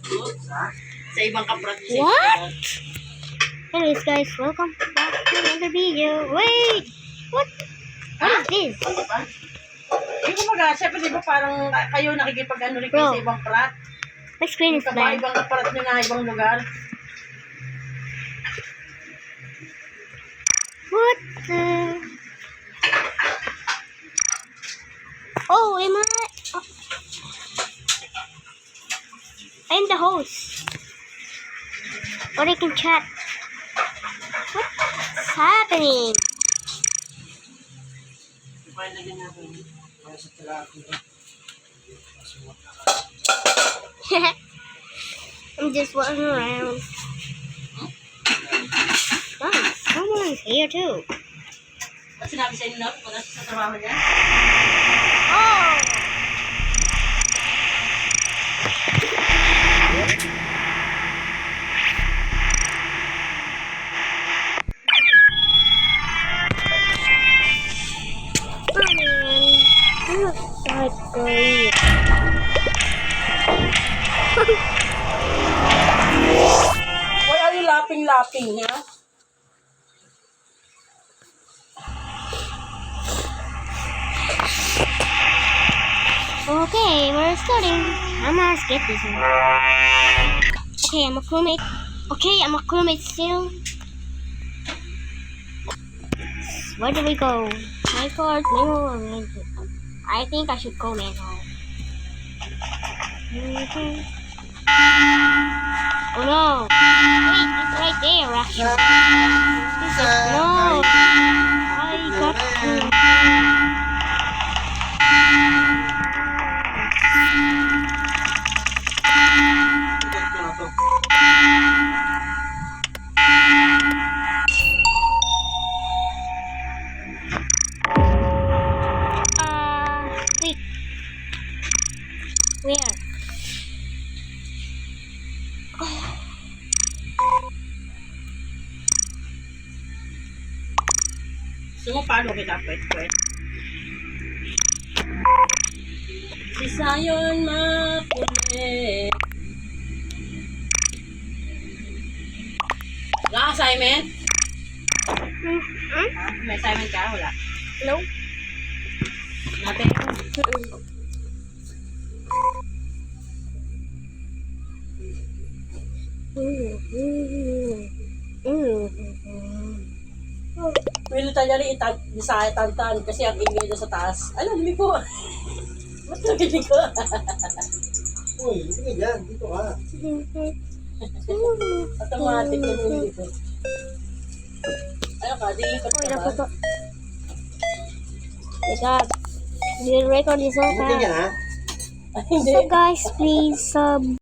Sa ibang kaprat. What? Anyways guys, welcome back to another video. Wait! What? What is this? Eh, kumaga, syempre di ba parang kayo nakikipag-ano rin kayo Bro. sa ibang prat? My screen is blank. Ibang prat nyo na ibang lugar. What the... Oh, am I... Oh. I'm the host. Or I can chat. What's happening? I'm just walking around. Nice. Someone's here too. At sinabi sa inyo na, wala sa trabaho niya. Oh! Why are you laughing, ha? Okay, we're starting. I'm gonna skip this one. Okay, I'm a crewmate. Okay, I'm a crewmate still. Where do we go? My card, manual. I think I should go manual. Oh no! Wait, it's right there, actually. No! I got to. Wait. Where? Gusto mo paano kita pwet? Si Sayon Mapule. Wala ka assignment? May assignment ka? Wala. No. Natin. Pwede tayo rin sa tantan kasi ang ingay doon sa taas. Alam ko. Ba't nagiging ko? Uy, sige dyan. Dito ka. Automatic na yun dito. Ano ka? Di ikot Wait, ka ba? I got. You record this all Hindi time. yan ha. Hindi. So guys, please